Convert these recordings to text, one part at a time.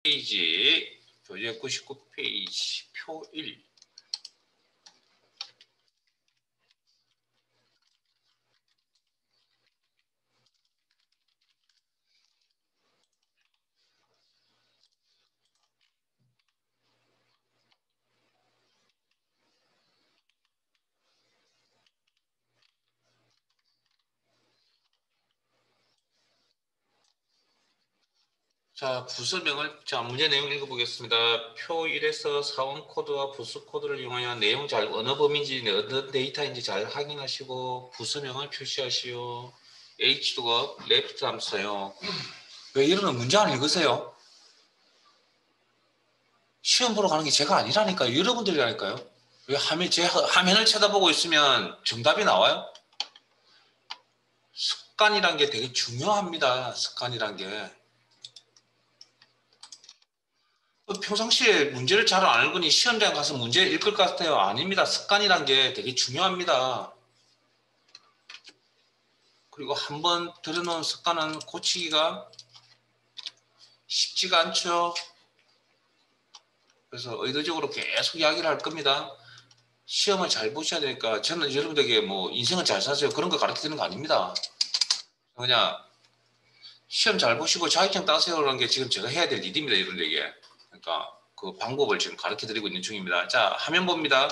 페이지, 교재 99페이지, 표 1. 자, 부서명을, 자, 문제 내용 읽어보겠습니다. 표 1에서 사원 코드와 부서 코드를 이용하여 내용 잘 어느 범위인지, 어느 데이터인지 잘 확인하시고, 부서명을 표시하시오. H도가 레프트 함수요. 왜 이러는 문제 안 읽으세요? 시험 보러 가는 게 제가 아니라니까요. 여러분들이라니까요. 왜 제 화면을 쳐다보고 있으면 정답이 나와요? 습관이란 게 되게 중요합니다. 습관이란 게. 평상시에 문제를 잘 안 읽으니 시험장 가서 문제 읽을 것 같아요. 아닙니다. 습관이란 게 되게 중요합니다. 그리고 한번 들여놓은 습관은 고치기가 쉽지가 않죠. 그래서 의도적으로 계속 이야기를 할 겁니다. 시험을 잘 보셔야 되니까 저는 여러분들에게 뭐 인생을 잘 사세요 그런 거 가르치는 거 아닙니다. 그냥 시험 잘 보시고 자격증 따세요라는 게 지금 제가 해야 될 일입니다. 여러분들에게. 그러니까 그 방법을 지금 가르쳐 드리고 있는 중입니다. 자, 화면 봅니다.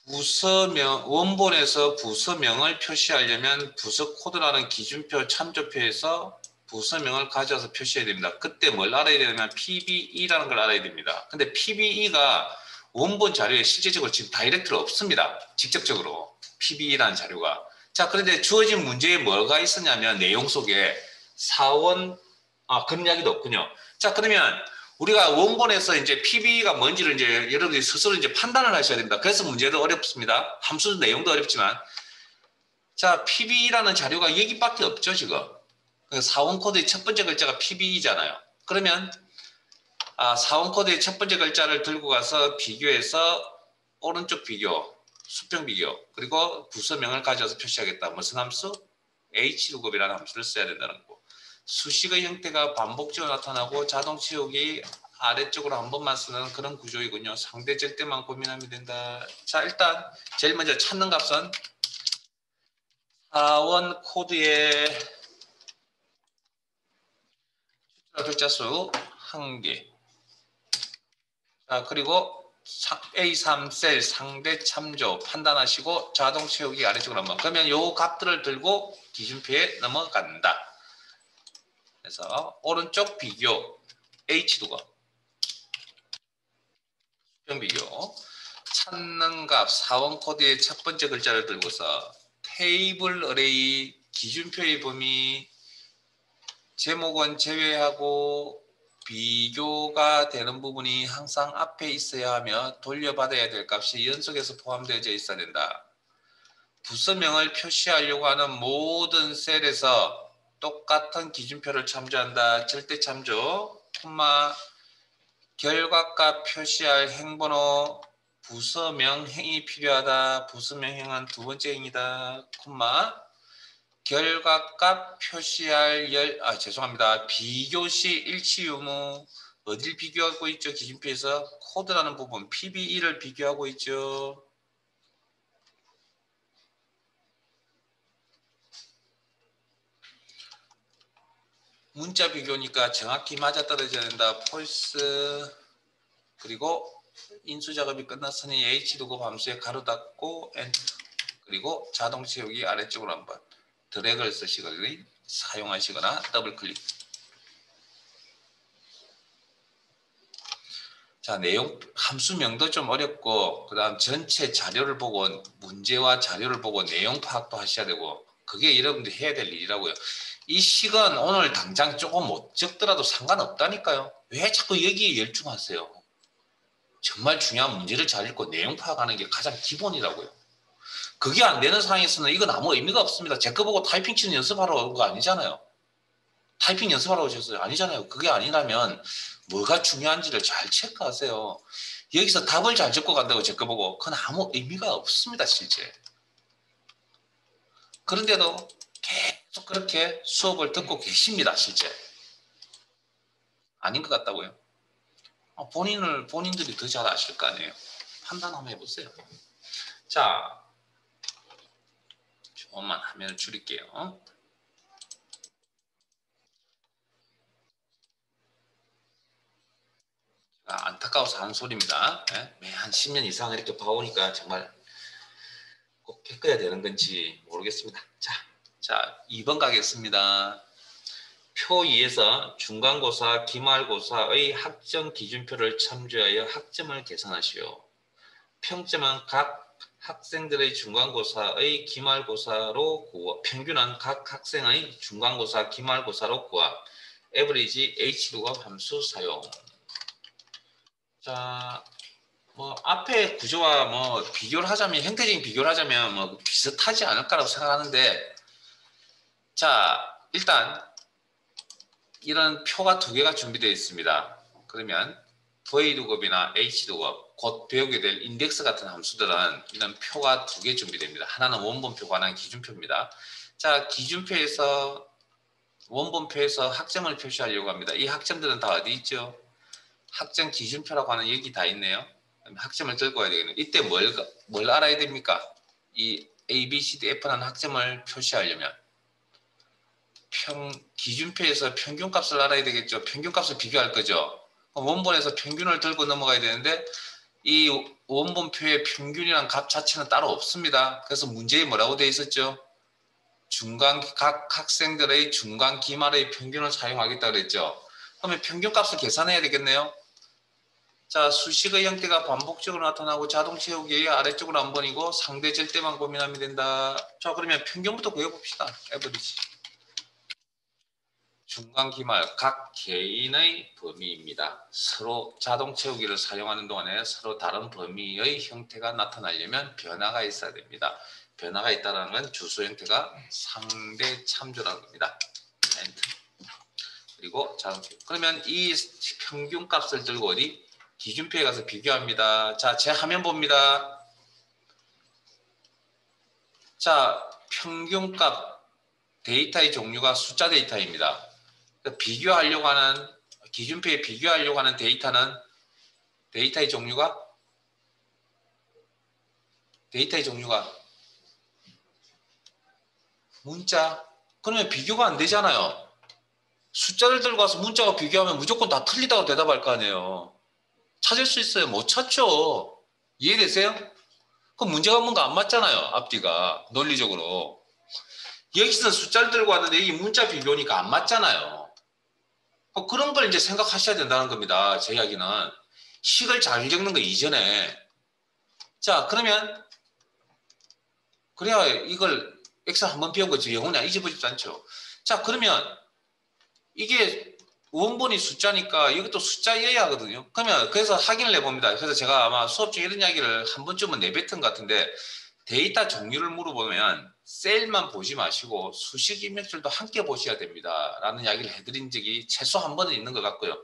부서명, 원본에서 부서명을 표시하려면 부서 코드라는 기준표 참조표에서 부서명을 가져와서 표시해야 됩니다. 그때 뭘 알아야 되냐면 PBE라는 걸 알아야 됩니다. 근데 PBE가 원본 자료에 실제적으로 지금 다이렉트로 없습니다. 직접적으로 PBE라는 자료가. 자, 그런데 주어진 문제에 뭐가 있었냐면 내용 속에 사원, 그런 이야기도 없군요. 자, 그러면 우리가 원본에서 이제 PB가 뭔지를 이제 여러분들이 스스로 이제 판단을 하셔야 됩니다. 그래서 문제도 어렵습니다. 함수 내용도 어렵지만. 자, PB라는 자료가 여기밖에 없죠, 지금. 사원 코드의 첫 번째 글자가 PB잖아요. 그러면, 사원 코드의 첫 번째 글자를 들고 가서 비교해서 오른쪽 비교, 수평 비교, 그리고 부서명을 가져와서 표시하겠다. 무슨 함수? H루급이라는 함수를 써야 된다는 거. 수식의 형태가 반복적으로 나타나고 자동 채우기 아래쪽으로 한 번만 쓰는 그런 구조이군요. 상대 절대만 고민하면 된다. 자, 일단 제일 먼저 찾는 값은 사원 코드의 글자 수 1개. 자, 그리고 A3 셀 상대 참조 판단하시고 자동 채우기 아래쪽으로 한번. 그러면 요 값들을 들고 기준표에 넘어간다. 그래서 오른쪽 비교 H도가 수평 비교 찾는 값 사원 코드의 첫 번째 글자를 들고서 테이블 어레이 기준표의 범위 제목은 제외하고 비교가 되는 부분이 항상 앞에 있어야 하며 돌려받아야 될 값이 연속해서 포함되어 있어야 된다. 부서명을 표시하려고 하는 모든 셀에서 똑같은 기준표를 참조한다. 절대 참조, 콤마, 결과값 표시할 행번호, 부서명 행이 필요하다. 부서명 행은 두 번째 행이다. 콤마, 결과값 표시할 죄송합니다. 비교시 일치 유무, 어딜 비교하고 있죠? 기준표에서 코드라는 부분, PBE를 비교하고 있죠. 문자 비교니까 정확히 맞아떨어져야 된다. 폴스. 그리고 인수 작업이 끝났으니 H도급 함수에 가로 닫고 엔터. 그리고 자동 채우기 아래쪽으로 한번 드래그를 쓰시거나 사용하시거나 더블 클릭. 자, 내용 함수명도 좀 어렵고 그다음 전체 자료를 보고 문제와 자료를 보고 내용 파악도 하셔야 되고 그게 여러분들이 해야 될 일이라고요. 이 시간 오늘 당장 조금 못 적더라도 상관없다니까요. 왜 자꾸 여기에 열중하세요? 정말 중요한 문제를 잘 읽고 내용 파악하는 게 가장 기본이라고요. 그게 안 되는 상황에서는 이건 아무 의미가 없습니다. 제 거 보고 타이핑 치는 연습하러 온 거 아니잖아요. 타이핑 연습하러 오셨어요? 아니잖아요. 그게 아니라면 뭐가 중요한지를 잘 체크하세요. 여기서 답을 잘 적고 간다고 제 거 보고 그건 아무 의미가 없습니다. 실제. 그런데도 계속 그렇게 수업을 듣고 계십니다. 실제. 아닌 것 같다고요? 본인들이 더 잘 아실 거 아니에요. 판단 한번 해보세요. 자, 조금만 화면을 줄일게요. 안타까워서 하는 소리입니다. 예? 한 10년 이상 이렇게 봐오니까 정말 꼭 겪어야 되는 건지 모르겠습니다. 자 2번 가겠습니다. 표 2에서 중간고사, 기말고사의 학점 기준표를 참조하여 학점을 계산하시오. 평점은 각 학생들의 중간고사의 기말고사로 구워 평균은 각 학생의 중간고사, 기말고사로 구합. 에버리지 H루업 함수 사용. 자, 뭐 앞에 구조와 뭐 비교를 하자면 형태적인 비교를 하자면 뭐 비슷하지 않을까라고 생각하는데, 자 일단 이런 표가 두 개가 준비되어 있습니다. 그러면 V루급이나 H루급 곧 배우게 될 인덱스 같은 함수들은 이런 표가 두 개 준비됩니다. 하나는 원본표가 하나는 기준표입니다. 자, 기준표에서 원본표에서 학점을 표시하려고 합니다. 이 학점들은 다 어디 있죠? 학점 기준표라고 하는 여기 다 있네요. 학점을 들고 와야 되겠네요. 이때 뭘 알아야 됩니까? 이 A, B, C, D, F라는 학점을 표시하려면 기준표에서 평균값을 알아야 되겠죠. 평균값을 비교할 거죠. 원본에서 평균을 들고 넘어가야 되는데 이 원본표의 평균이란 값 자체는 따로 없습니다. 그래서 문제에 뭐라고 되어 있었죠? 각 학생들의 중간 기말의 평균을 사용하겠다 그랬죠. 그러면 평균값을 계산해야 되겠네요. 자, 수식의 형태가 반복적으로 나타나고 자동 채우기의 아래쪽으로 한 번이고 상대 절대만 고민하면 된다. 자, 그러면 평균부터 구해봅시다. 에버리지. 중간 기말 각 개인의 범위입니다. 서로 자동 채우기를 사용하는 동안에 서로 다른 범위의 형태가 나타나려면 변화가 있어야 됩니다. 변화가 있다는 건 주소 형태가 상대 참조라는 겁니다. 그리고 자동 채우기. 그러면 이 평균 값을 들고 어디? 기준표에 가서 비교합니다. 자, 제 화면 봅니다. 자, 평균값 데이터의 종류가 숫자 데이터입니다. 비교하려고 하는 기준표에 비교하려고 하는 데이터의 종류가 문자. 그러면 비교가 안 되잖아요. 숫자를 들고 와서 문자와 비교하면 무조건 다 틀리다고 대답할 거 아니에요. 찾을 수 있어요? 못 찾죠. 이해되세요? 그럼 문제가 뭔가 안 맞잖아요. 앞뒤가 논리적으로. 여기서 숫자를 들고 왔는데 이 문자 비교니까 안 맞잖아요. 그런 걸 이제 생각하셔야 된다는 겁니다. 제 이야기는. 식을 잘 적는 거 이전에. 자, 그러면 그래야 이걸 X 한번 배운 거지 영원히 잊어버리지도 않죠. 자, 그러면 이게 원본이 숫자니까 이것도 숫자여야 하거든요. 그러면 그래서 확인을 해봅니다. 그래서 제가 아마 수업 중에 이런 이야기를 한 번쯤은 내뱉은 것 같은데, 데이터 종류를 물어보면 셀만 보지 마시고 수식 입력줄도 함께 보셔야 됩니다. 라는 이야기를 해드린 적이 최소 한 번은 있는 것 같고요.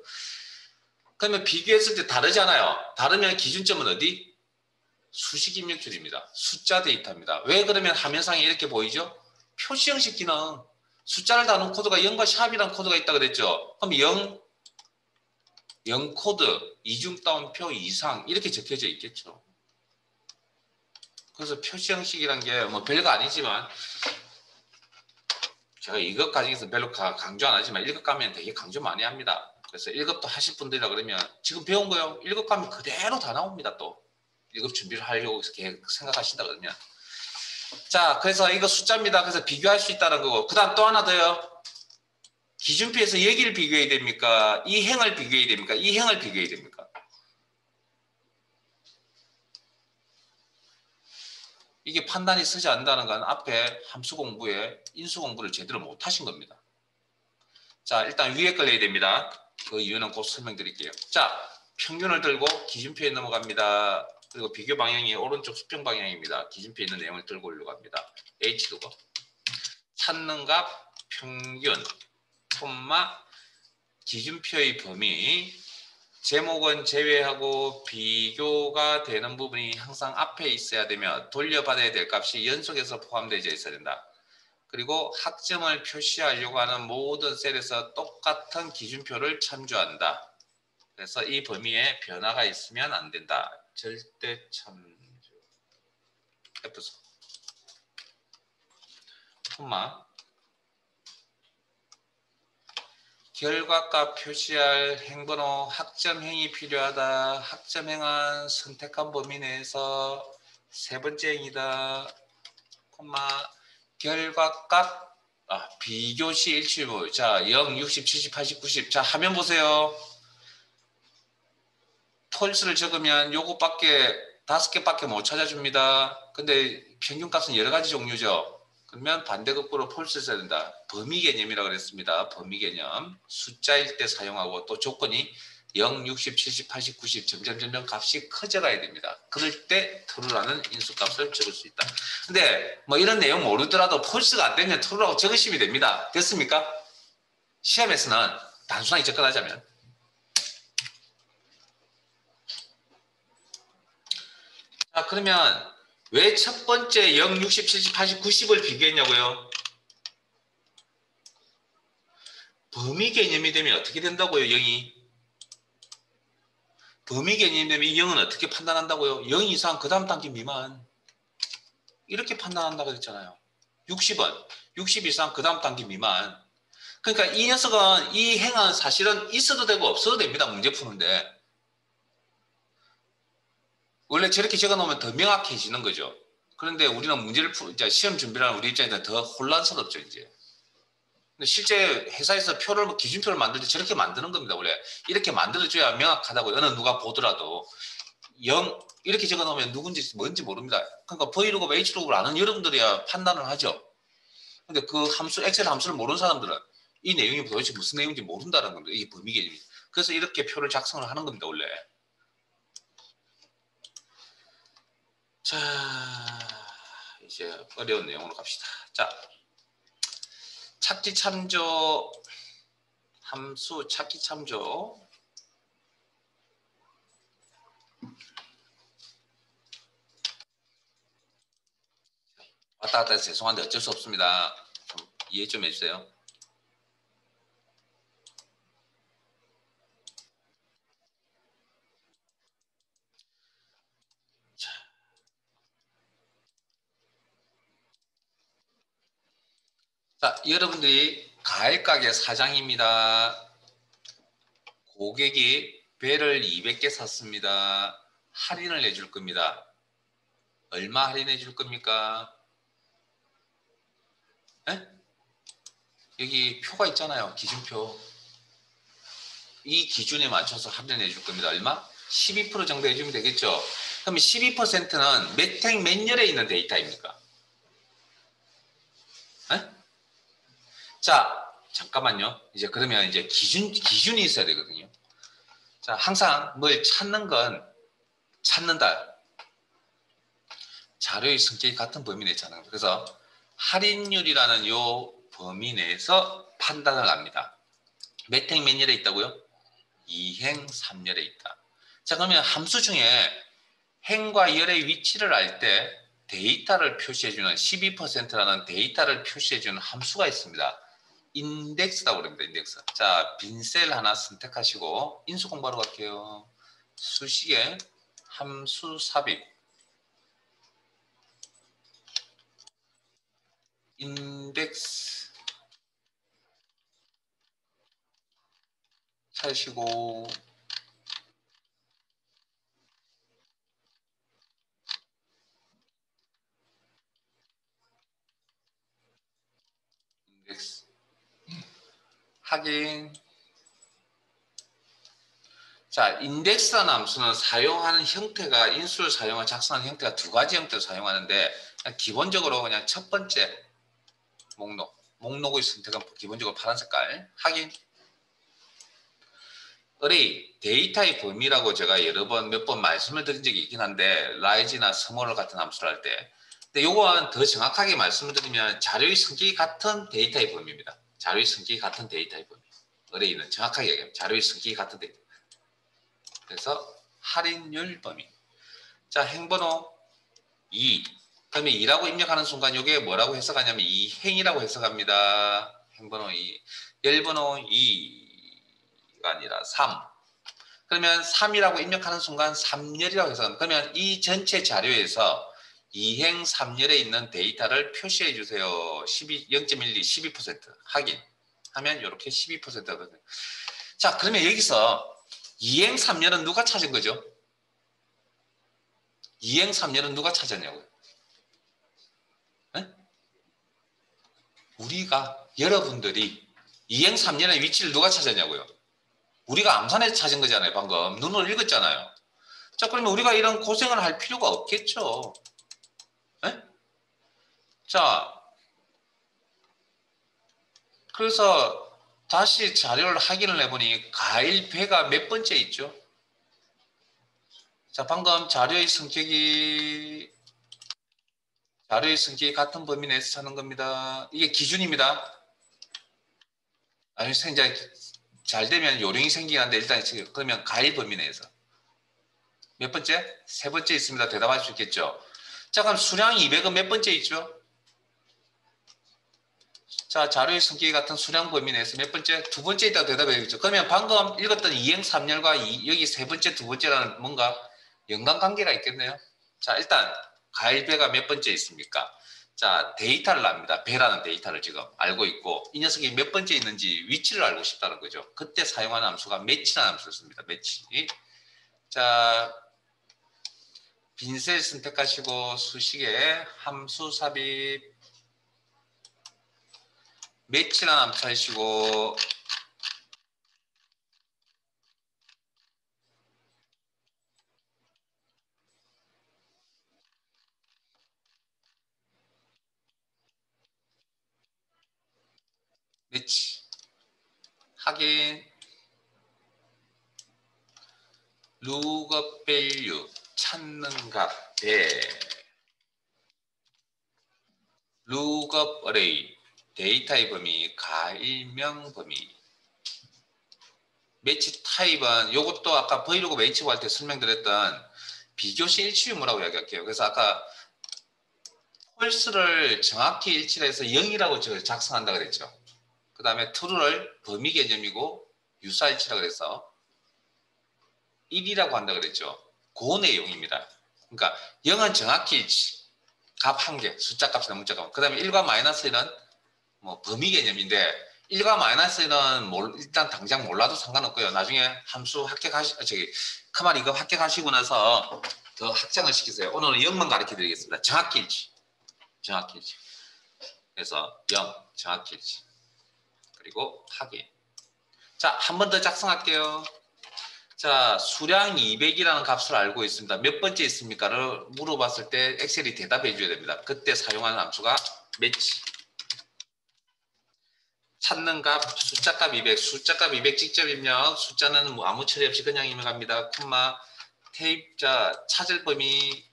그러면 비교했을 때 다르잖아요. 다르면 기준점은 어디? 수식 입력줄입니다. 숫자 데이터입니다. 왜 그러면 화면상에 이렇게 보이죠? 표시 형식 기능. 숫자를 다룬 코드가 0과 샵이라는 코드가 있다 그랬죠. 그럼 0 코드, 이중 따옴표 이상 이렇게 적혀져 있겠죠. 그래서 표시 형식이란 게 뭐 별거 아니지만 제가 2급 가정에서 별로 강조 안 하지만 1급 가면 되게 강조 많이 합니다. 그래서 1급도 하실 분들이라 그러면 지금 배운 거요. 1급 가면 그대로 다 나옵니다. 또 1급 준비를 하려고 생각하신다 그러면. 자, 그래서 이거 숫자입니다. 그래서 비교할 수 있다는 거고. 그 다음 또 하나 더요. 기준표에서 여기를 비교해야 됩니까? 이 행을 비교해야 됩니까? 이 행을 비교해야 됩니까? 이게 판단이 서지 않는다는 건 앞에 함수 공부에 인수 공부를 제대로 못 하신 겁니다. 자, 일단 위에 걸 내야 됩니다. 그 이유는 곧 설명드릴게요. 자, 평균을 들고 기준표에 넘어갑니다. 그리고 비교 방향이 오른쪽 수평 방향입니다. 기준표에 있는 내용을 들고 올라갑니다. H두고 찾는 값 평균 콤마 기준표의 범위. 제목은 제외하고 비교가 되는 부분이 항상 앞에 있어야 되며 돌려받아야 될 값이 연속해서 포함되어 있어야 된다. 그리고 학점을 표시하려고 하는 모든 셀에서 똑같은 기준표를 참조한다. 그래서 이 범위에 변화가 있으면 안 된다. 절대 참조. F서. 콤마. 결과값 표시할 행번호 학점행이 필요하다. 학점행은 선택한 범위 내에서 세 번째 행이다. 콤마. 결과값 비교시 일치부. 자, 0, 60, 70, 80, 90. 자, 화면 보세요. 폴스를 적으면 요거밖에 5개밖에 못 찾아줍니다. 근데 평균값은 여러 가지 종류죠. 그러면 반대급부로 폴스를 써야 된다. 범위 개념이라고 그랬습니다. 범위 개념. 숫자일 때 사용하고 또 조건이 0, 60, 70, 80, 90 점점 값이 커져가야 됩니다. 그럴 때 true라는 인수값을 적을 수 있다. 근데 뭐 이런 내용 모르더라도 폴스가 안 되면 true라고 적으시면 됩니다. 됐습니까? 시험에서는 단순하게 접근하자면 자, 그러면 왜 첫 번째 0, 60, 70, 80, 90을 비교했냐고요? 범위 개념이 되면 어떻게 된다고요, 0이? 범위 개념이 되면 이 0은 어떻게 판단한다고요? 0 이상 그 다음 단계 미만. 이렇게 판단한다고 그랬잖아요. 60은 60 이상 그 다음 단계 미만. 그러니까 이 녀석은 이 행은 사실은 있어도 되고 없어도 됩니다. 문제 푸는데. 원래 저렇게 적어놓으면 더 명확해지는 거죠. 그런데 우리는 문제를 시험 준비를 하는 우리 입장에서 더 혼란스럽죠, 이제. 근데 실제 회사에서 표를, 기준표를 만들 때 저렇게 만드는 겁니다, 원래. 이렇게 만들어줘야 명확하다고, 어느 누가 보더라도. 0, 이렇게 적어 놓으면 누군지 뭔지 모릅니다. 그러니까 브이로그, H로그를 아는 여러분들이야 판단을 하죠. 근데 그 함수, 엑셀 함수를 모르는 사람들은 이 내용이 도대체 무슨 내용인지 모른다는 겁니다. 이게 범위 개념이. 그래서 이렇게 표를 작성을 하는 겁니다, 원래. 자, 이제 어려운 내용으로 갑시다. 자, 찾기 참조, 함수 찾기 참조. 왔다 갔다 해서 죄송한데 어쩔 수 없습니다. 좀 이해 좀 해주세요. 자, 여러분들이 과일가게 사장입니다. 고객이 배를 200개 샀습니다. 할인을 해줄 겁니다. 얼마 할인해 줄 겁니까? 에? 여기 표가 있잖아요. 기준표. 이 기준에 맞춰서 할인해 줄 겁니다. 얼마? 12% 정도 해주면 되겠죠. 그럼 12%는 몇 행 몇 년에 있는 데이터입니까? 에? 자, 잠깐만요. 이제 그러면 이제 기준이 있어야 되거든요. 자, 항상 뭘 찾는다. 자료의 성격이 같은 범위 내에 있잖아요. 그래서 할인율이라는 요 범위 내에서 판단을 합니다. 몇 행 몇 열에 있다고요? 2행 3열에 있다. 자, 그러면 함수 중에 행과 열의 위치를 알 때 데이터를 표시해주는 12%라는 데이터를 표시해주는 함수가 있습니다. 인덱스라고 그럽니다. 인덱스. 자, 빈 셀 하나 선택하시고 인수 공부하러 갈게요. 수식에 함수 삽입 인덱스 찾으시고 인덱스 확인. 자, 인덱스라는 함수는 사용하는 형태가 인수를 사용한 작성하는 형태가 두 가지 형태로 사용하는데 기본적으로 그냥 첫 번째 목록의 선택은 기본적으로 파란 색깔 확인. 어레이 데이터의 범위라고 제가 여러 번 몇 번 말씀을 드린 적이 있긴 한데 라이즈나 스몰 같은 함수를 할 때 근데 요거는 더 정확하게 말씀을 드리면 자료의 성격이 같은 데이터의 범위입니다. 자료의 성격이 같은 데이터의 범위. 어레이는 정확하게 얘기하면 자료의 성격이 같은 데이터. 그래서 할인율 범위. 자, 행번호 2 그러면 2라고 입력하는 순간 이게 뭐라고 해석하냐면 이행이라고 해석합니다. 행번호 2. 열번호 2가 아니라 3. 그러면 3이라고 입력하는 순간 3열이라고 해석합니다. 그러면 이 전체 자료에서 2행 3열에 있는 데이터를 표시해 주세요. 0.12 12% 확인 하면 이렇게 12%거든요. 자, 그러면 여기서 2행 3열은 누가 찾은 거죠? 2행 3열은 누가 찾았냐고요? 네? 우리가 여러분들이 2행 3열의 위치를 누가 찾았냐고요? 우리가 암산해서 찾은 거잖아요. 방금 눈으로 읽었잖아요. 자, 그러면 우리가 이런 고생을 할 필요가 없겠죠. 네? 자, 그래서 다시 자료를 확인을 해보니 가일 배가 몇 번째 있죠? 자, 방금 자료의 성격이 같은 범위 내에서 찾는 겁니다. 이게 기준입니다. 아니, 이제 잘 되면 요령이 생기긴 한데 일단 그러면 가일 범위 내에서 몇 번째? 세 번째 있습니다. 대답할 수 있겠죠. 자, 그럼 수량 200은 몇 번째 있죠? 자, 자료의 성격이 같은 수량 범위 내에서 몇 번째? 두 번째 있다고 대답해야겠죠. 그러면 방금 읽었던 2행 3열과 여기 세 번째, 두 번째라는 뭔가 연관관계가 있겠네요. 자, 일단 가일배가 몇 번째 있습니까? 자, 데이터를 압니다. 배라는 데이터를 지금 알고 있고 이 녀석이 몇 번째 있는지 위치를 알고 싶다는 거죠. 그때 사용하는 함수가 매치라는 함수였습니다. 매치. 자, 빈셀 선택하시고 수식에 함수 삽입 매치라는 함수 하시고 매치 확인 lookup value 찾는 값 배 lookup array 데이터의 범위 가일명 범위 매치 타입은 이것도 아까 브이로그 매치 할 때 설명드렸던 비교시 일치 유무라고 이야기할게요. 그래서 아까 폴스를 정확히 일치를 해서 0이라고 작성한다 그랬죠. 그 다음에 true를 범위 개념이고 유사일치라 그래서 1이라고 한다 그랬죠. 그 내용입니다. 그러니까 0은 정확히 일치, 값 한 개, 숫자 값이나 문자 값. 그 다음에 1과 마이너스 1은 뭐 범위 개념인데 1과 마이너스 1은 일단 당장 몰라도 상관없고요. 나중에 함수 크말 이거 합격하시고 나서 더 확장을 시키세요. 오늘은 0만 가르쳐 드리겠습니다. 정확히 일치. 정확히 일치. 그래서 0, 정확히 일치. 그리고 확인. 자, 한 번 더 작성할게요. 자, 수량 200이라는 값을 알고 있습니다. 몇 번째 있습니까?를 물어봤을 때 엑셀이 대답해 줘야 됩니다. 그때 사용하는 함수가 매치. 찾는 값, 숫자값 200, 숫자값 200 직접 입력, 숫자는 뭐 아무 처리 없이 그냥 입력합니다. 콤마, 테이프자, 찾을 범위,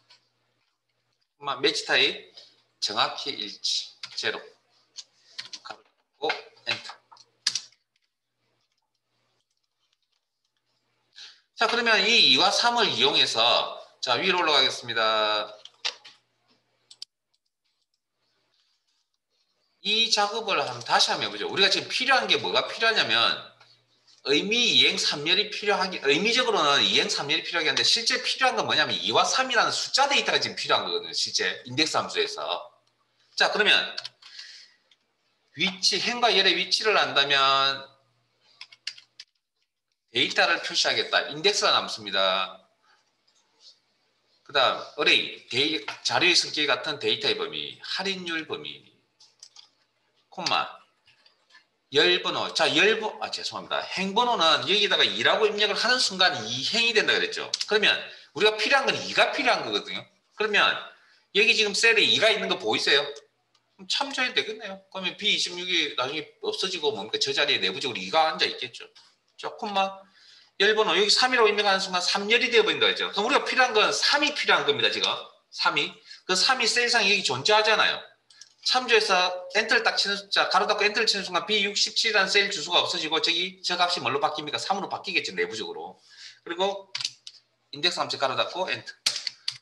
콤마, 매치 타입, 정확히 일치, 제로. 가고 엔터. 자, 그러면 이 2와 3을 이용해서 자, 위로 올라가겠습니다. 이 작업을 다시 한번 해보죠. 우리가 지금 필요한 게 뭐가 필요하냐면 의미 이행 3열이 필요하기, 의미적으로는 이행 3열이 필요하긴 한데 실제 필요한 건 뭐냐면 2와 3이라는 숫자 데이터가 지금 필요한 거거든요. 실제 인덱스 함수에서. 자, 그러면 위치, 행과 열의 위치를 안다면 데이터를 표시하겠다. 인덱스라는 함수입니다. 그 다음 array, 자료의 성격이 같은 데이터의 범위, 할인율 범위, 콤마, 열번호. 자, 죄송합니다. 행번호는 여기다가 2라고 입력을 하는 순간 2행이 된다 그랬죠. 그러면 우리가 필요한 건 2가 필요한 거거든요. 그러면 여기 지금 셀에 2가 있는 거 보이세요? 그럼 참조해도 되겠네요. 그러면 B26이 나중에 없어지고 뭡니까? 저 자리에 내부적으로 2가 앉아 있겠죠. 자, 콤마. 열번호. 여기 3이라고 입력하는 순간 3열이 되어버린다 했죠. 그럼 우리가 필요한 건 3이 필요한 겁니다. 지금. 3이. 그 3이 셀상 여기 존재하잖아요. 참조해서 엔터를 딱 치는 숫자, 가로 닫고 엔터를 치는 순간 B67이라는 셀 주소가 없어지고 저 값이 뭘로 바뀝니까? 3으로 바뀌겠죠. 내부적으로. 그리고 인덱스 함수 가로 닫고 엔터.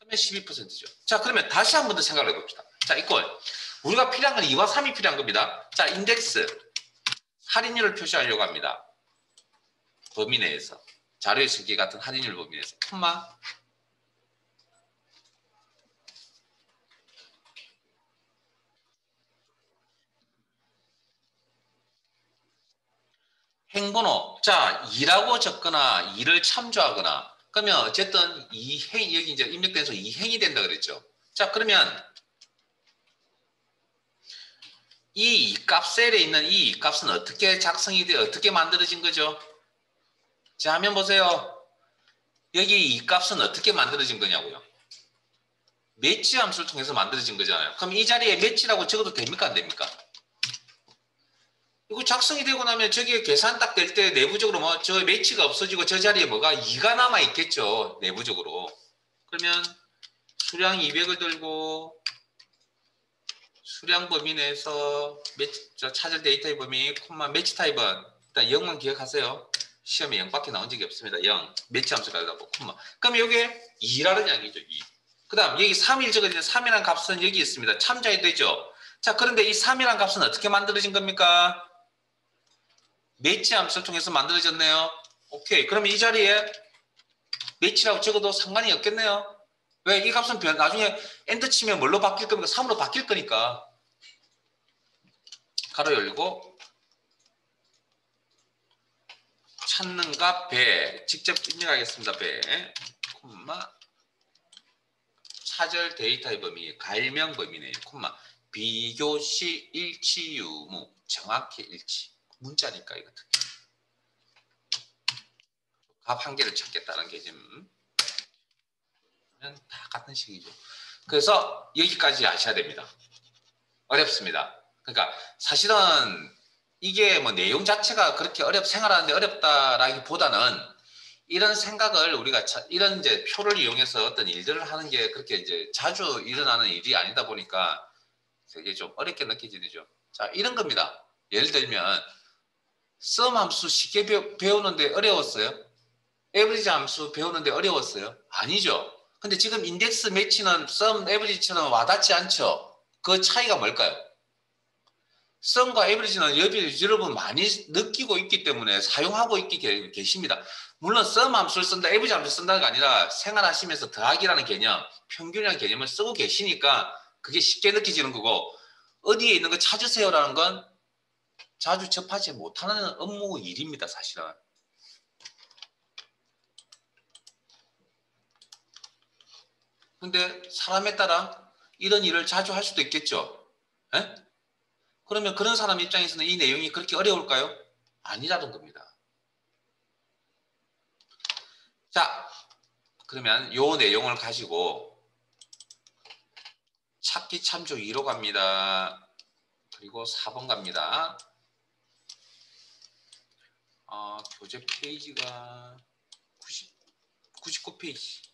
그러면 12%죠. 자, 그러면 다시 한 번 더 생각을 해봅시다. 자, 이걸 우리가 필요한 건 2와 3이 필요한 겁니다. 자, 인덱스 할인율을 표시하려고 합니다. 범위 내에서 자료의 설계 같은 할인율 범위 내에서 콤마 행번호. 자, 2라고 적거나 2를 참조하거나 그러면 어쨌든 이 행 여기 이제 입력돼서 이 행이 된다 그랬죠. 자, 그러면 이 값셀에 있는 이 값은 어떻게 작성이 돼 어떻게 만들어진 거죠? 자, 화면 보세요. 여기 이 값은 어떻게 만들어진 거냐고요. 매치 함수를 통해서 만들어진 거잖아요. 그럼 이 자리에 매치라고 적어도 됩니까? 안 됩니까? 이거 작성이 되고 나면 저게 계산 딱 될 때 내부적으로 뭐 저 매치가 없어지고 저 자리에 뭐가 2가 남아 있겠죠. 내부적으로. 그러면 수량 200을 들고 수량 범위 내에서 매치, 찾을 데이터의 범위 콤마 매치 타입은 일단 0만 기억하세요. 시험에 0밖에 나온 적이 없습니다. 0 매치 함수라고 콤마. 그럼 이게 2라는 양이죠. 2. 그 다음 여기 3일 적어진 3이라는 값은 여기 있습니다. 참조해야 되죠. 자, 그런데 이 3이라는 값은 어떻게 만들어진 겁니까? 매치 함수를 통해서 만들어졌네요. 오케이. 그러면 이 자리에 매치라고 적어도 상관이 없겠네요. 왜? 이 값은 나중에 엔터 치면 뭘로 바뀔 겁니까? 3으로 바뀔 거니까. 가로 열고 찾는 값 배. 직접 입력하겠습니다. 배. 콤마 차절 데이터의 범위, 가일명 범위네요. 콤마 비교시 일치 유무 정확히 일치. 문자니까 이거 값 한 개를 찾겠다는 개념. 다 같은 식이죠. 그래서 여기까지 아셔야 됩니다. 어렵습니다. 그러니까 사실은 이게 뭐 내용 자체가 그렇게 생활하는데 어렵다라기보다는 이런 생각을 우리가 이런 이제 표를 이용해서 어떤 일들을 하는 게 그렇게 이제 자주 일어나는 일이 아니다 보니까 되게 좀 어렵게 느껴지죠. 자, 이런 겁니다. 예를 들면 sum 함수 쉽게 배우는데 어려웠어요? average 함수 배우는데 어려웠어요? 아니죠. 근데 지금 인덱스 매치는 sum, average처럼 와닿지 않죠. 그 차이가 뭘까요? sum과 average는 여러분 많이 느끼고 있기 때문에 사용하고 있기 계십니다. 물론 sum 함수를 쓴다, average 함수를 쓴다는 게 아니라 생활하시면서 더하기라는 개념, 평균이라는 개념을 쓰고 계시니까 그게 쉽게 느껴지는 거고 어디에 있는 거 찾으세요라는 건 자주 접하지 못하는 업무 일입니다. 사실은. 근데 사람에 따라 이런 일을 자주 할 수도 있겠죠. 에? 그러면 그런 사람 입장에서는 이 내용이 그렇게 어려울까요? 아니라는 겁니다. 자, 그러면 이 내용을 가지고 찾기 참조 2로 갑니다. 그리고 4번 갑니다. 교재 페이지가 99페이지.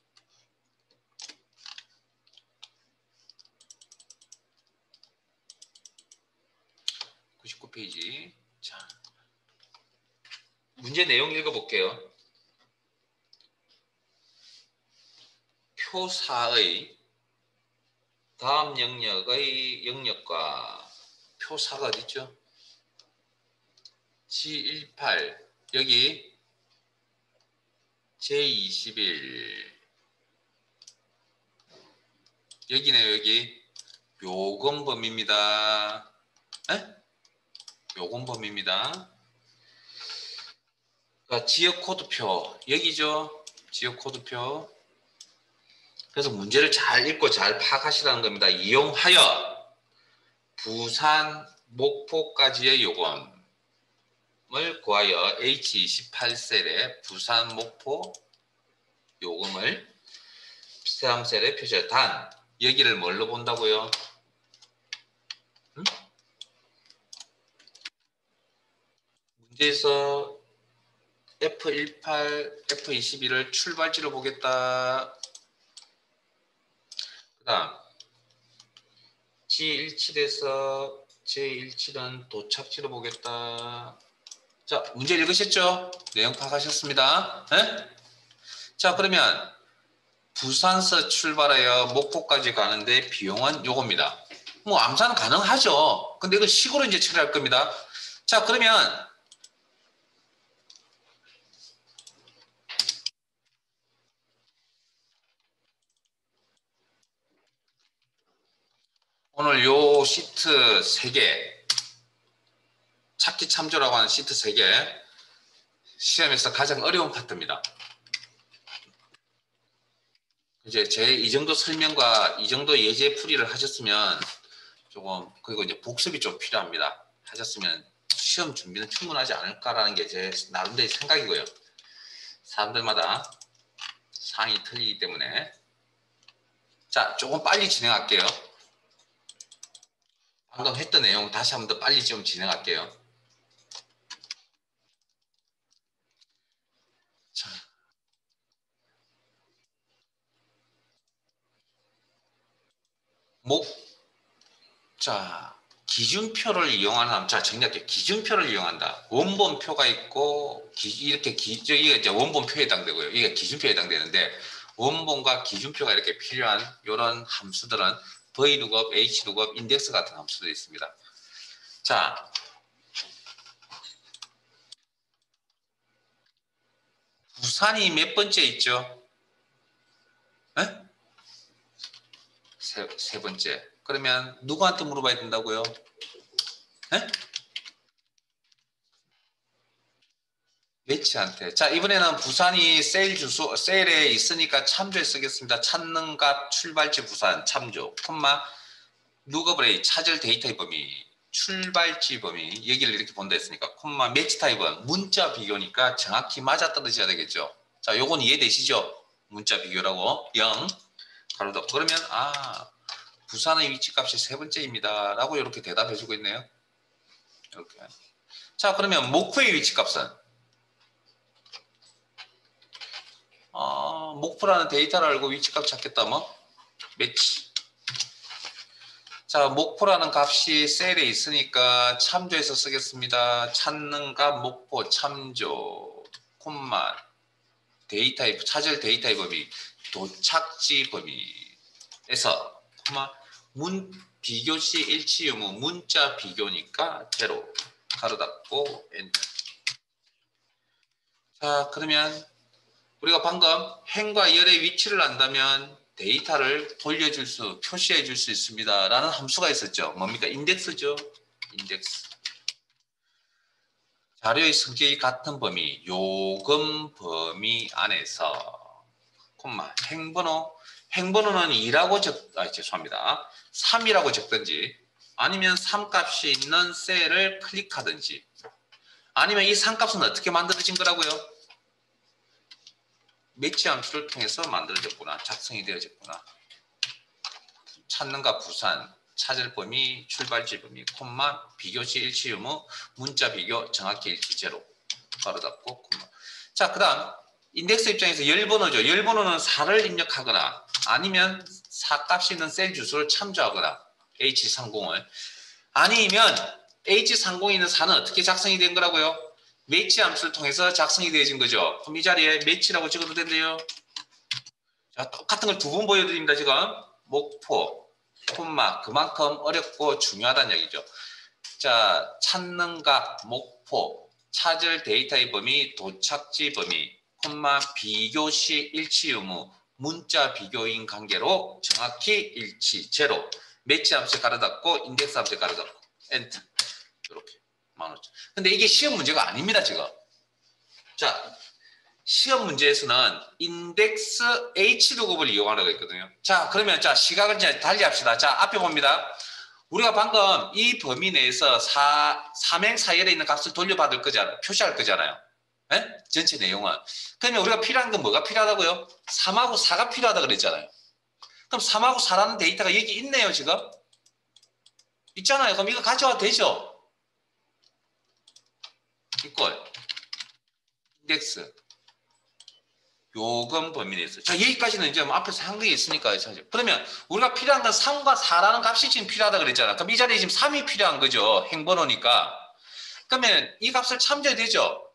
페이지. 자, 문제 내용 읽어볼게요. 표 4의 다음 영역의 영역과 표 4가 어디 있죠? G18 여기 J21 여기네요. 여기 요금 범위입니다. 에? 요금 범위입니다. 그러니까 지역 코드표 여기죠. 지역 코드표. 그래서 문제를 잘 읽고 잘 파악하시라는 겁니다. 이용하여 부산 목포까지의 요금을 구하여 H28셀에 부산 목포 요금을 세함셀에 표시해. 단 여기를 뭘로 본다고요? 응? 문제에서 F18, F21을 출발지로 보겠다. 그 다음 G17에서 J17은 도착지로 보겠다. 자, 문제 읽으셨죠? 내용 파악하셨습니다. 네? 자, 그러면 부산서 출발하여 목포까지 가는데 비용은 요겁니다. 뭐 암산은 가능하죠. 근데 이걸 식으로 이제 처리할 겁니다. 자, 그러면 오늘 요 시트 3개, 찾기 참조라고 하는 시트 3개, 시험에서 가장 어려운 파트입니다. 이제 제 이 정도 설명과 이 정도 예제 풀이를 하셨으면 조금, 그리고 이제 복습이 좀 필요합니다. 하셨으면 시험 준비는 충분하지 않을까라는 게 제 나름대로의 생각이고요. 사람들마다 상이 틀리기 때문에. 자, 조금 빨리 진행할게요. 방금 했던 내용 다시 한번 더 빨리 좀 진행할게요. 자, 자, 기준표를 이용하는, 자, 정리할게요. 기준표를 이용한다. 원본표가 있고, 이렇게 이게 이제 원본표에 해당되고요. 이게 기준표에 해당되는데, 원본과 기준표가 이렇게 필요한 이런 함수들은 VLOOKUP, HLOOKUP, 인덱스 같은 함수들이 있습니다. 자, 부산이 몇 번째 있죠? 에? 세 번째. 그러면 누구한테 물어봐야 된다고요? 에? 매치한테. 자, 이번에는 부산이 세일에 있으니까 참조에 쓰겠습니다. 찾는 값 출발지 부산 참조, 콤마 룩업레이 찾을 데이터의 범위, 출발지 범위, 여기를 이렇게 본다 했으니까 콤마 매치 타입은 문자 비교니까 정확히 맞아떨어져야 되겠죠. 자, 요건 이해되시죠? 문자 비교라고 0 가로도. 그러면 부산의 위치값이 3번째입니다 라고 이렇게 대답해주고 있네요. 이렇게. 자, 그러면 목포의 위치값은 목표라는 데이터를 알고 위치값 찾겠다 뭐 매치. 자, 목표라는 값이 셀에 있으니까 참조해서 쓰겠습니다. 찾는 값 목표 참조 콤마 데이터의 찾을 데이터의 범위 도착지 범위에서 콤마 비교시 일치 유무 문자 비교니까 제로 가로 닫고 엔터. 자, 그러면 우리가 방금 행과 열의 위치를 안다면 데이터를 표시해 줄 수 있습니다. 라는 함수가 있었죠. 뭡니까? 인덱스죠. 인덱스. 자료의 성격이 같은 범위, 요금 범위 안에서, 콤마, 행번호는 2라고 죄송합니다. 3이라고 적든지, 아니면 3값이 있는 셀을 클릭하든지, 아니면 이 3값은 어떻게 만들어진 거라고요? 매치 함수를 통해서 만들어졌구나. 작성이 되어졌구나. 찾는 값 부산, 찾을 범위, 출발지 범위, 콤마, 비교시 일치 유무, 문자 비교, 정확히 일치 제로. 바로 닫고, 콤마. 자, 그 다음, 인덱스 입장에서 열번호죠. 열번호는 4를 입력하거나, 아니면 4값이 있는 셀 주소를 참조하거나, H30을. 아니면, H30에 있는 4는 어떻게 작성이 된 거라고요? 매치 함수를 통해서 작성이 되어진 거죠. 그럼 이 자리에 매치라고 찍어도 된대요. 자, 똑같은 걸 2번 보여드립니다. 지금 목포, 콤마 그만큼 어렵고 중요하다는 얘기죠. 자, 찾는 값 목포, 찾을 데이터의 범위, 도착지 범위, 콤마 비교시 일치 유무, 문자 비교인 관계로 정확히 일치 제로. 매치 함수에 가로 닫고 인덱스 함수에 가로 닫고 엔터. 이렇게. 15,000. 근데 이게 시험 문제가 아닙니다, 지금. 자, 시험 문제에서는 인덱스 HLOOKUP을 이용하라고 했거든요. 자, 그러면 자, 시각을 이제 달리 합시다. 자, 앞에 봅니다. 우리가 방금 이 범위 내에서 3행 4열에 있는 값을 돌려받을 거잖아요. 표시할 거잖아요. 네? 전체 내용은. 그러면 우리가 필요한 건 뭐가 필요하다고요? 3하고 4가 필요하다 그랬잖아요. 그럼 3하고 4라는 데이터가 여기 있네요, 지금. 있잖아요. 그럼 이거 가져와도 되죠? 이꼴 인덱스 요금 범위 내에서. 자, 여기까지는 이제 뭐 앞에서 한 게 있으니까. 그러면 우리가 필요한 건 3과 4라는 값이 지금 필요하다 그랬잖아. 그럼 이 자리에 지금 3이 필요한 거죠. 행번호니까. 그러면 이 값을 참조해야 되죠.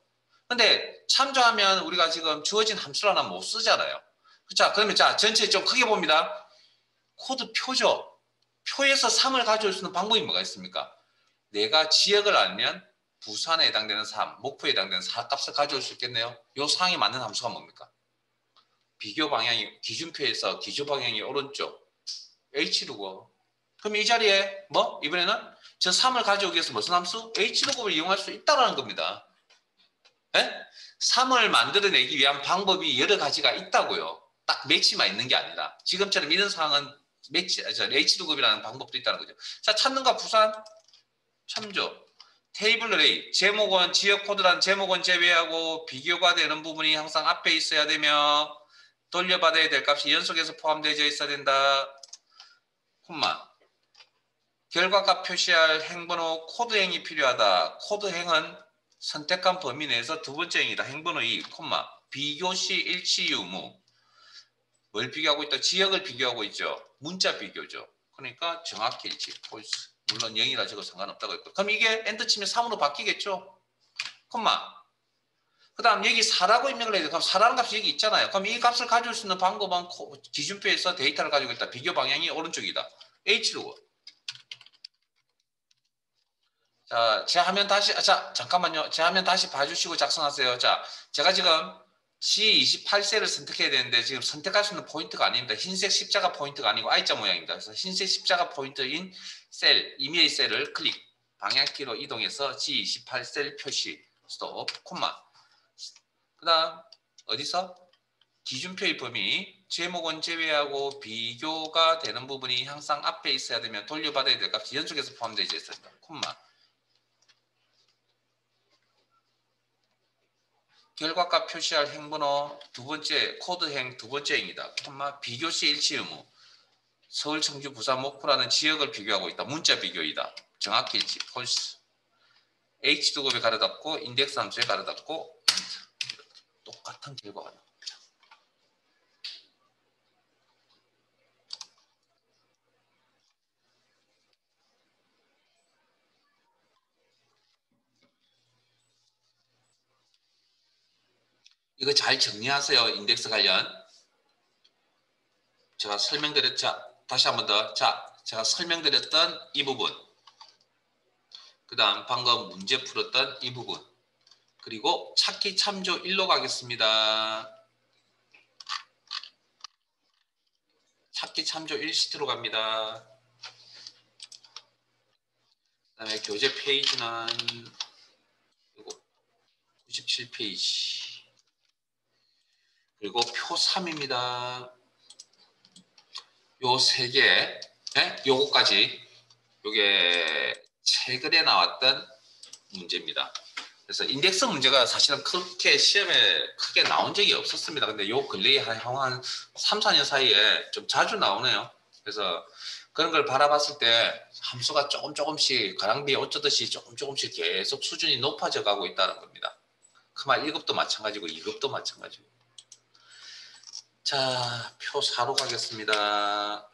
근데 참조하면 우리가 지금 주어진 함수를 하나 못 쓰잖아요. 자, 그러면 자, 전체 좀 크게 봅니다. 코드 표죠. 표에서 3을 가져올 수 있는 방법이 뭐가 있습니까? 내가 지역을 알면 부산에 해당되는 3, 목표에 해당되는 4 값을 가져올 수 있겠네요. 이 상황에 맞는 함수가 뭡니까? 비교 방향이 기준표에서 기준 방향이 오른쪽 H루고. 그럼 이 자리에 뭐 이번에는 저 3을 가져오기 위해서 무슨 함수? H루급을 이용할 수 있다는 겁니다. 네? 3을 만들어내기 위한 방법이 여러 가지가 있다고요. 딱 매치만 있는 게 아니라 지금처럼 이런 상황은 매치, H루급이라는 방법도 있다는 거죠. 자, 찾는가 부산 참조. 테이블 A, 제목은 지역 코드란 제목은 제외하고 비교가 되는 부분이 항상 앞에 있어야 되며 돌려받아야 될 값이 연속해서 포함되어 있어야 된다. 콤마. 결과값 표시할 행번호 코드행이 필요하다. 코드행은 선택한 범위 내에서 두 번째 행이다. 행번호 2, 콤마. 비교 시 일치 유무. 뭘 비교하고 있다? 지역을 비교하고 있죠. 문자 비교죠. 그러니까 정확히 일치. 폴스. 물론 0이라 적어도 상관없다고 했고. 그럼 이게 엔터 치면 3으로 바뀌겠죠? 콤마. 그 다음 여기 4라고 입력을 해야 돼. 그럼 4라는 값이 여기 있잖아요. 그럼 이 값을 가져올 수 있는 방법은 기준표에서 데이터를 가지고 있다. 비교 방향이 오른쪽이다. H로. 자, 제 화면 다시, 자, 잠깐만요. 제 화면 다시 봐주시고 작성하세요. 자, 제가 지금 G28셀을 선택해야 되는데 지금 선택할 수 있는 포인트가 아닙니다. 흰색 십자가 포인트가 아니고 I자 모양입니다. 그래서 흰색 십자가 포인트인 셀, 임의의 셀을 클릭, 방향키로 이동해서 G28셀 표시, 스톱, 콤마. 그 다음, 어디서? 기준표의 범위, 제목은 제외하고 비교가 되는 부분이 항상 앞에 있어야 되면 돌려받아야 될 값이 연속해서 포함되어 있습니다. 콤마. 결과값 표시할 행번호 두 번째 코드행 두 번째 행이다. 콤마 비교시 일치 의무. 서울, 청주, 부산, 목포라는 지역을 비교하고 있다. 문자 비교이다. 정확히 일치. 폴스. H2급에 가로닫고 인덱스 함수에 가로닫고 똑같은 결과가 나옵니다. 이거 잘 정리하세요. 인덱스 관련. 제가 다시 한 번 더. 자, 제가 설명드렸던 이 부분. 그 다음 방금 문제 풀었던 이 부분. 그리고 찾기 참조 1로 가겠습니다. 찾기 참조 1시트로 갑니다. 그 다음에 교재 페이지는 97페이지. 그리고 표 3입니다. 요 세 개, 네? 요거까지, 요게 최근에 나왔던 문제입니다. 그래서 인덱스 문제가 사실은 그렇게 시험에 크게 나온 적이 없었습니다. 근데 요 근래에 한 3, 4년 사이에 좀 자주 나오네요. 그래서 그런 걸 바라봤을 때 함수가 조금씩 가랑비에 옷 젖듯이 조금씩 계속 수준이 높아져 가고 있다는 겁니다. 그만 1급도 마찬가지고 2급도 마찬가지고. 자, 표 4로 가겠습니다.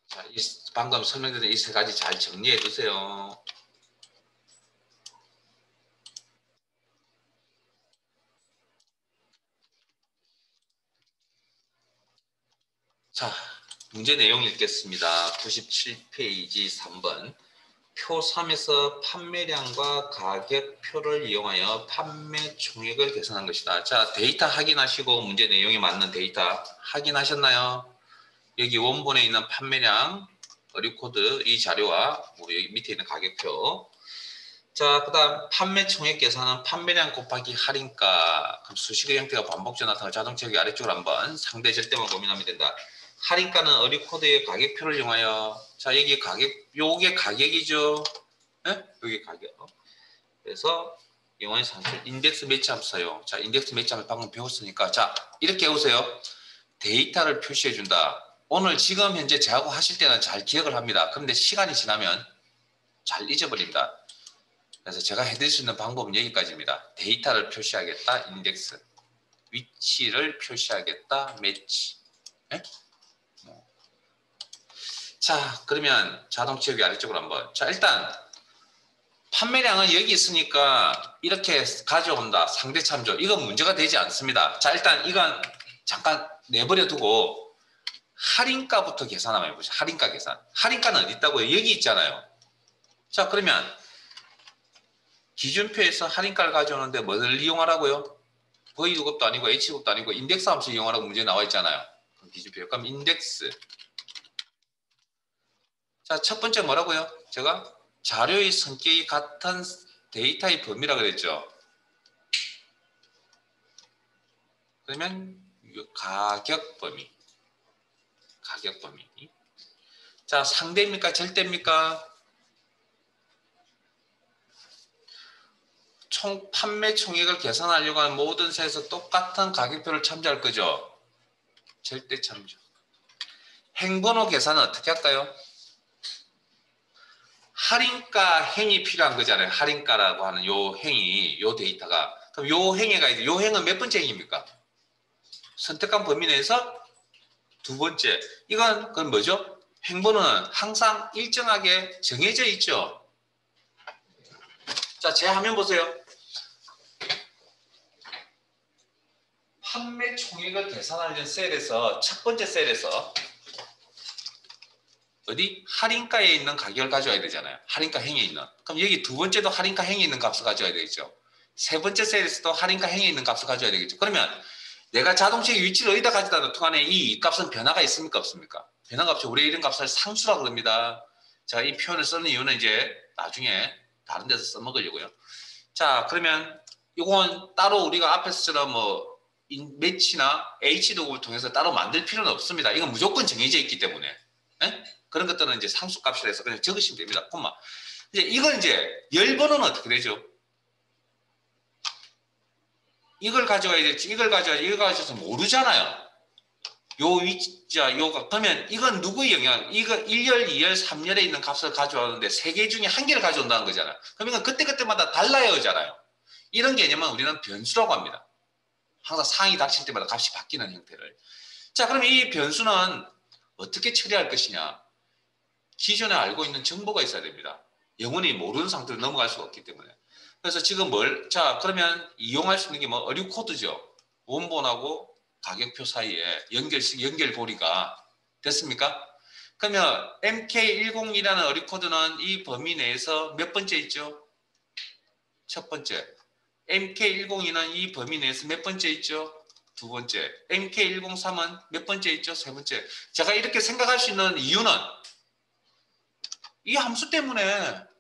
자, 방금 설명드린 이 세 가지 잘 정리해 두세요. 자, 문제 내용 읽겠습니다. 97페이지 3번. 표 3에서 판매량과 가격표를 이용하여 판매 총액을 계산한 것이다. 자, 데이터 확인하시고 문제 내용에 맞는 데이터 확인하셨나요? 여기 원본에 있는 판매량, 어류코드 이 자료와 여기 밑에 있는 가격표. 자, 그 다음 판매 총액 계산은 판매량 곱하기 할인가. 그럼 수식의 형태가 반복적으로 나타나 자동차 여기 아래쪽으로 한번 상대 절대만 고민하면 된다. 할인가는 어류코드의 가격표를 이용하여, 자, 여기 요게 가격이죠. 네? 여기 가격. 그래서 영어의 산수 인덱스 매치 함수 사용. 자, 인덱스 매치 함수 방금 배웠으니까, 자, 이렇게 해보세요. 데이터를 표시해 준다. 오늘 지금 현재 저하고 하실 때는 잘 기억을 합니다. 그런데 시간이 지나면 잘 잊어버립니다. 그래서 제가 해드릴 수 있는 방법은 여기까지입니다. 데이터를 표시하겠다. 인덱스. 위치를 표시하겠다. 매치. 네? 자, 그러면 자동 채우기 아래쪽으로 한번. 자, 일단 판매량은 여기 있으니까 이렇게 가져온다. 상대 참조. 이건 문제가 되지 않습니다. 자, 일단 이건 잠깐 내버려 두고 할인가부터 계산 한번 해보죠. 할인가 계산. 할인가는 어디 있다고요? 여기 있잖아요. 자, 그러면 기준표에서 할인가를 가져오는데 뭐를 이용하라고요? V급도 아니고 H급도 아니고 인덱스 함수 이용하라고 문제 나와 있잖아요. 기준표. 그럼 인덱스. 자, 첫 번째 뭐라고요? 제가 자료의 성격이 같은 데이터의 범위라 그랬죠. 그러면 가격 범위. 가격 범위. 자, 상대입니까? 절대입니까? 총 판매 총액을 계산하려고 하는 모든 세에서 똑같은 가격표를 참조할 거죠. 절대 참조. 행번호 계산은 어떻게 할까요? 할인가 행이 필요한 거잖아요. 할인가라고 하는 요 행이, 요 데이터가. 그럼 요 행에가 있는데 요 행은 몇 번째 행입니까? 선택한 범위 내에서 두 번째. 이건 그건 뭐죠? 행번호는 항상 일정하게 정해져 있죠. 자, 제 화면 보세요. 판매 총액을 계산하려는 셀에서 첫 번째 셀에서 어디? 할인가에 있는 가격을 가져와야 되잖아요. 할인가 행에 있는. 그럼 여기 두 번째도 할인가 행에 있는 값을 가져와야 되겠죠. 세 번째 셀에서도 할인가 행에 있는 값을 가져와야 되겠죠. 그러면 내가 자동차의 위치를 어디다 가져다 놓든 간에 이 값은 변화가 있습니까? 없습니까? 변화가 없죠. 우리 이런 값을 상수라고 그럽니다. 제가 이 표현을 쓰는 이유는 이제 나중에 다른 데서 써먹으려고요. 자, 그러면 이건 따로 우리가 앞에서처럼 뭐 매치나 H도구를 통해서 따로 만들 필요는 없습니다. 이건 무조건 정해져 있기 때문에. 에? 그런 것들은 이제 상수값이라 해서 그냥 적으시면 됩니다. 콤마. 이제 이건 이제 열번호는 어떻게 되죠? 이걸 가져와야 될지, 이걸 가져와야지, 이걸 가져와서 모르잖아요. 요 위치자, 요가. 그러면 이건 누구의 영향? 이거 1열, 2열, 3열에 있는 값을 가져왔는데 세 개 중에 한 개를 가져온다는 거잖아요. 그럼 이건 그때그때마다 달라요, 잖아요. 이런 개념은 우리는 변수라고 합니다. 항상 상이 닥칠 때마다 값이 바뀌는 형태를. 자, 그럼 이 변수는 어떻게 처리할 것이냐? 기존에 알고 있는 정보가 있어야 됩니다. 영원히 모르는 상태로 넘어갈 수가 없기 때문에. 그래서 지금 자, 그러면 이용할 수 있는 게 뭐 어류 코드죠. 원본하고 가격표 사이에 연결고리가 됐습니까? 그러면 MK10이라는 어류 코드는 이 범위 내에서 몇 번째 있죠? 첫 번째. MK102는 이 범위 내에서 몇 번째 있죠? 두 번째. MK103은 몇 번째 있죠? 세 번째. 제가 이렇게 생각할 수 있는 이유는 이 함수 때문에.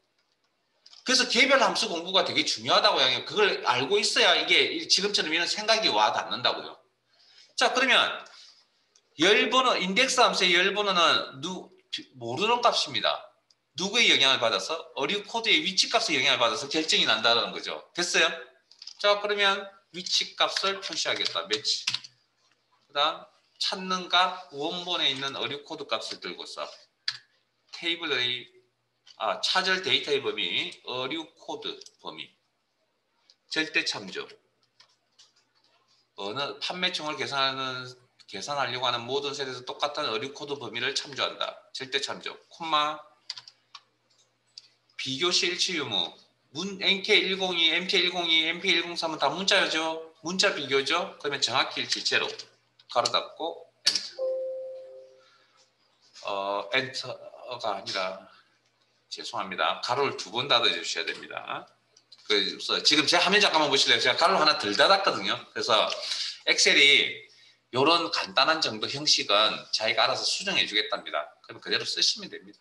그래서 개별 함수 공부가 되게 중요하다고 해요. 그걸 알고 있어야 이게 지금처럼 이런 생각이 와 닿는다고요. 자, 그러면 열번호, 인덱스 함수의 열번호는 모르는 값입니다. 누구의 영향을 받아서? 어류 코드의 위치 값의 영향을 받아서 결정이 난다는 거죠. 됐어요? 자, 그러면 위치 값을 표시하겠다. 매치. 그 다음 찾는 값, 원본에 있는 어류 코드 값을 들고서 테이블의 찾을 데이터의 범위, 어류 코드 범위, 절대 참조. 어느 판매총을 계산하려고 하는 모든 셀에서 똑같은 어류 코드 범위를 참조한다. 절대 참조. 콤마 비교시 일치 유무. MK102, MK102, MK103은 다 문자죠. 문자 비교죠. 그러면 정확히 일치 제로. 가로 닫고 엔터가 아니라 죄송합니다. 가로를 두 번 닫아 주셔야 됩니다. 그래서 지금 제 화면 잠깐만 보실래요? 제가 가로 하나 덜 닫았거든요. 그래서 엑셀이 이런 간단한 정도 형식은 자기가 알아서 수정해 주겠답니다. 그럼 그대로 쓰시면 됩니다.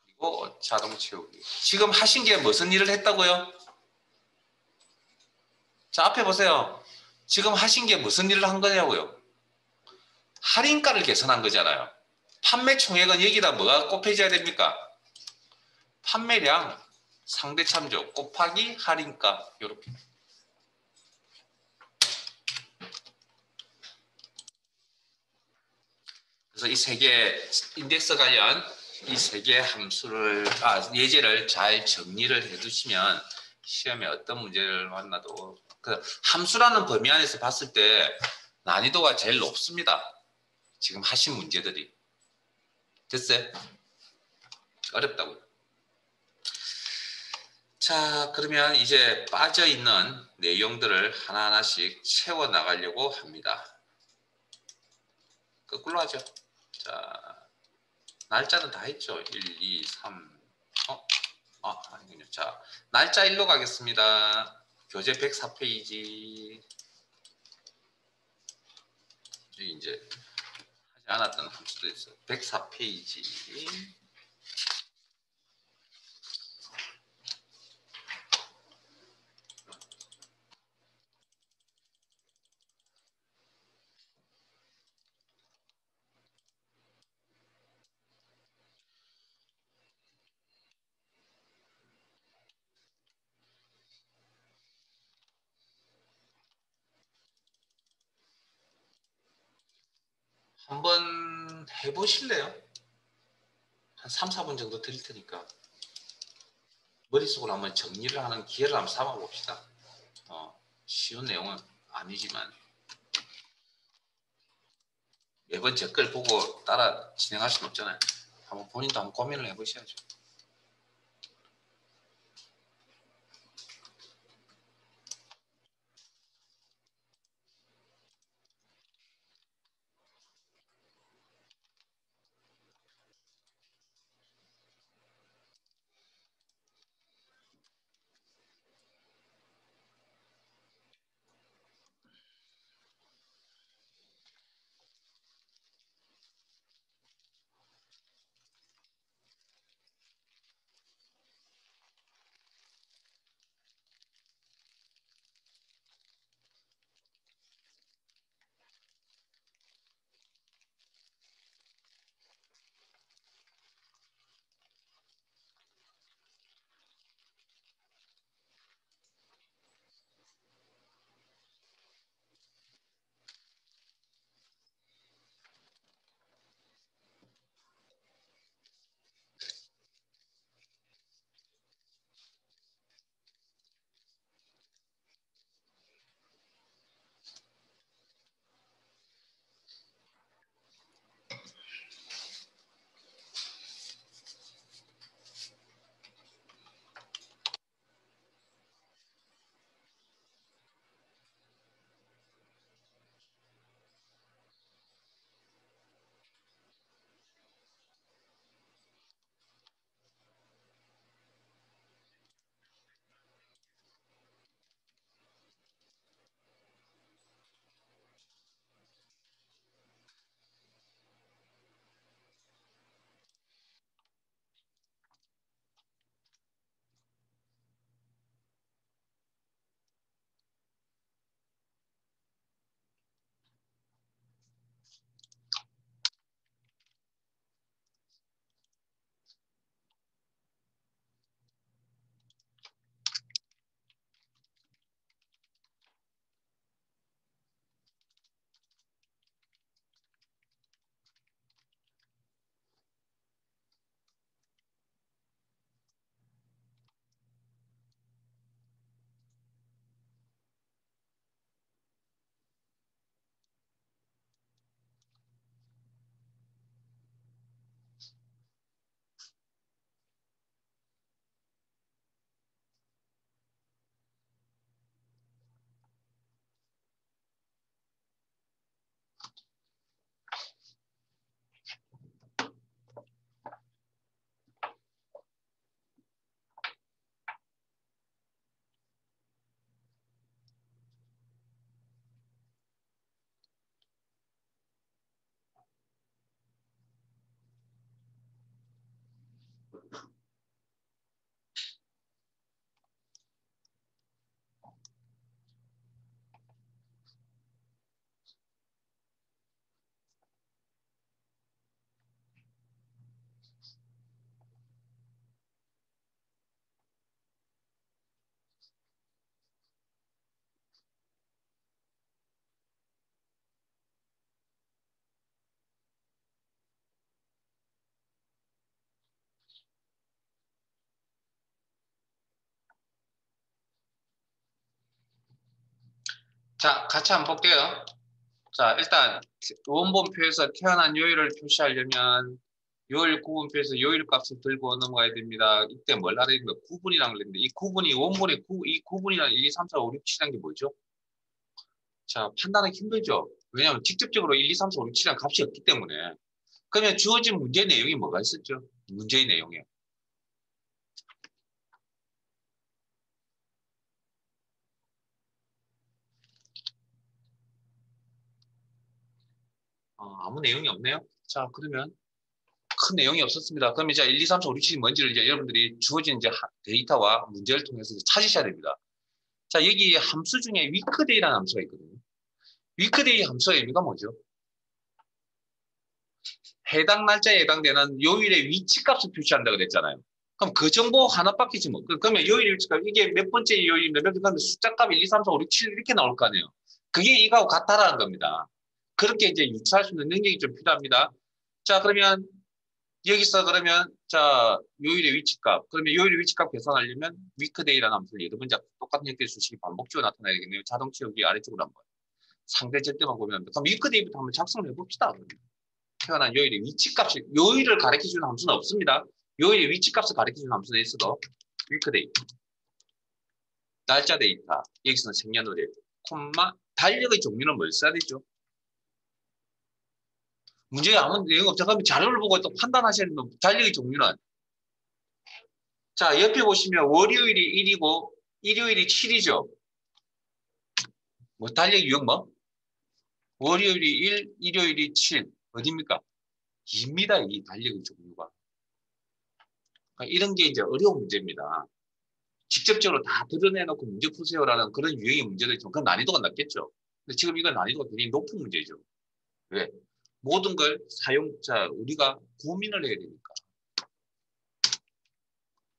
그리고 자동 채우기. 지금 하신 게 무슨 일을 했다고요? 자, 앞에 보세요. 지금 하신 게 무슨 일을 한 거냐고요? 할인가를 계산한 거잖아요. 판매 총액은 여기다 뭐가 곱해져야 됩니까? 판매량 상대 참조 곱하기 할인가 이렇게. 그래서 이 세 개 인덱스 관련 이 세 개 함수를 예제를 잘 정리를 해두시면 시험에 어떤 문제를 만나도 그 함수라는 범위 안에서 봤을 때 난이도가 제일 높습니다. 지금 하신 문제들이 됐어요? 어렵다고요. 자, 그러면 이제 빠져있는 내용들을 하나하나씩 채워 나가려고 합니다. 거꾸로 하죠. 자, 날짜는 다 했죠. 1, 2, 3. 아니군요. 자, 날짜 1로 가겠습니다. 교재 104페이지. 이제 하지 않았던 함수도 있어요. 104페이지. 한번 해보실래요? 한 3, 4분 정도 드릴 테니까 머릿속으로 한번 정리를 하는 기회를 한번 삼아 봅시다. 쉬운 내용은 아니지만 매번 제 걸 보고 따라 진행할 수는 없잖아요. 한번 본인도 한번 고민을 해보셔야죠. 자, 같이 한번 볼게요. 자, 일단 원본표에서 태어난 요일을 표시하려면 요일 구분표에서 요일 값을 들고 넘어가야 됩니다. 이때 뭘 알아야 됩니까? 구분이라는 걸 했는데 이 구분이 원본의 이 구분이라는 1, 2, 3, 4, 5, 6, 7이라는 게 뭐죠? 자, 판단하기 힘들죠. 왜냐하면 직접적으로 1, 2, 3, 4, 5, 6, 7이라는 값이 없기 때문에. 그러면 주어진 문제 내용이 뭐가 있었죠? 문제의 내용에. 아무 내용이 없네요. 자, 그러면 큰 내용이 없었습니다. 그럼 이제 1, 2, 3, 4, 5, 6, 7이 뭔지를 이제 여러분들이 주어진 이제 데이터와 문제를 통해서 찾으셔야 됩니다. 자, 여기 함수 중에 위크데이라는 함수가 있거든요. 위크데이 함수의 의미가 뭐죠? 해당 날짜에 해당되는 요일의 위치값을 표시한다고 그랬잖아요. 그럼 그 정보 하나밖에 지금 그러면 요일 위치값 이게 몇 번째 요일인데 몇 번째 숫자값 1, 2, 3, 4, 5, 6, 7 이렇게 나올 거 아니에요. 그게 이거하고 같다라는 겁니다. 그렇게 이제 유추할 수 있는 능력이 좀 필요합니다. 자, 그러면 여기서 그러면 자 요일의 위치값 그러면 요일의 위치값 계산하려면 위크데이라는 함수를 여러 번 잡고 똑같은 형태의 수식이 반복적으로 나타나야 되겠네요. 자동 채우기 아래쪽으로 한번 상대 절대만 보면 합니다. 그럼 위크데이부터 한번 작성을 해봅시다. 태어난 요일의 위치값을 요일을 가리켜주는 함수는 없습니다. 요일의 위치값을 가리켜주는 함수는 있어도 위크데이 날짜 데이터 여기서는 생년월일 콤마 달력의 종류는 뭘 써야 되죠? 문제에 아무 내용 없죠. 그러면 자료를 보고 또 판단하셔야 되는 달력의 종류는 자 옆에 보시면 월요일이 1이고 일요일이 7이죠. 뭐 달력 유형 뭐? 월요일이 1, 일요일이 7 어디입니까? 2입니다. 이 달력의 종류가. 그러니까 이런 게 이제 어려운 문제입니다. 직접적으로 다 드러내놓고 문제 푸세요라는 그런 유형의 문제도 있지만 그건 난이도가 낮겠죠. 근데 지금 이건 난이도가 굉장히 높은 문제죠. 왜? 모든 걸 우리가 고민을 해야 되니까.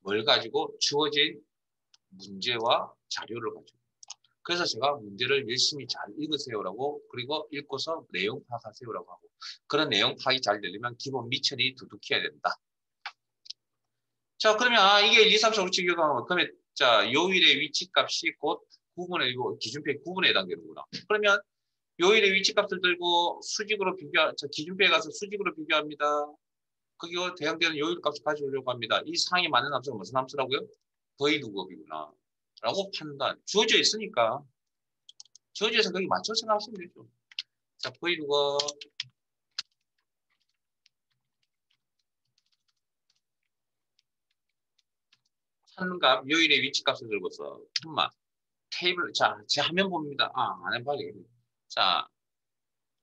뭘 가지고 주어진 문제와 자료를 가지고. 그래서 제가 문제를 열심히 잘 읽으세요라고 그리고 읽고서 내용 파악하세요라고 하고 그런 내용 파악이 잘 되려면 기본 미천이 두둑해야 된다. 자 그러면 이게 1, 2, 3, 4, 5, 6, 7 기억하면 그러면 자 요일의 위치값이 곧 구분의 기준표의 구분에 해당되는구나. 그러면 요일의 위치값을 들고 수직으로 기준표에 가서 수직으로 비교합니다. 그게 대응되는 요일값을 가져오려고 합니다. 이 상이 맞는 함수가 무슨 함수라고요? v2곱이구나. 라고 판단. 주어져 있으니까 주어져 있으면 거기 맞춰 생각하시면 되죠. 자, v2곱 한값 요일의 위치값을 들고서 콤마 테이블 제 화면 봅니다. 안 해봐야겠네. 자,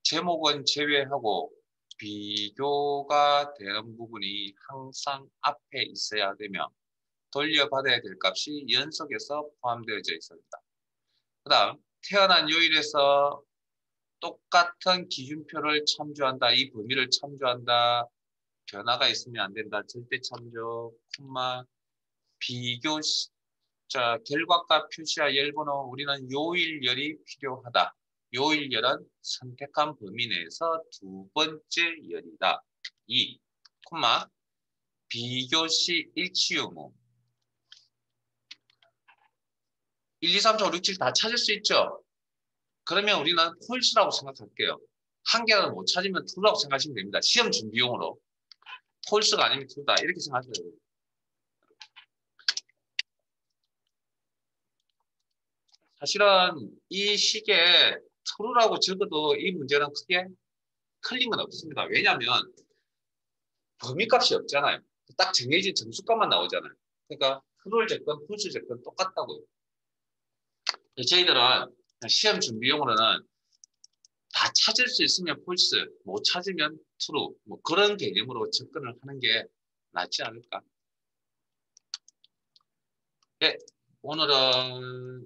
제목은 제외하고 비교가 되는 부분이 항상 앞에 있어야 되며 돌려받아야 될 값이 연속해서 포함되어져 있습니다. 그 다음 태어난 요일에서 똑같은 기준표를 참조한다. 이 범위를 참조한다. 변화가 있으면 안 된다. 절대 참조, 콤마 비교 결과값 표시와 열번호 우리는 요일열이 필요하다. 요일열은 선택한 범위 내에서 두 번째 열이다. 2, 콤마 비교시 일치 유무 1, 2, 3, 4, 5, 6, 7 다 찾을 수 있죠? 그러면 우리는 폴스라고 생각할게요. 한 개라도 못 찾으면 true라고 생각하시면 됩니다. 시험 준비용으로. 폴스가 아니면 true다. 이렇게 생각하셔야 돼요. 사실은 이 식에 true라고 적어도 이 문제는 크게 틀린 건 없습니다. 왜냐하면 범위값이 없잖아요. 딱 정해진 정수값만 나오잖아요. 그러니까 true를 적건 false 적건 똑같다고요. 저희들은 시험 준비용으로는 다 찾을 수 있으면 false, 못 찾으면 true, 뭐 그런 개념으로 접근을 하는 게 낫지 않을까. 네, 오늘은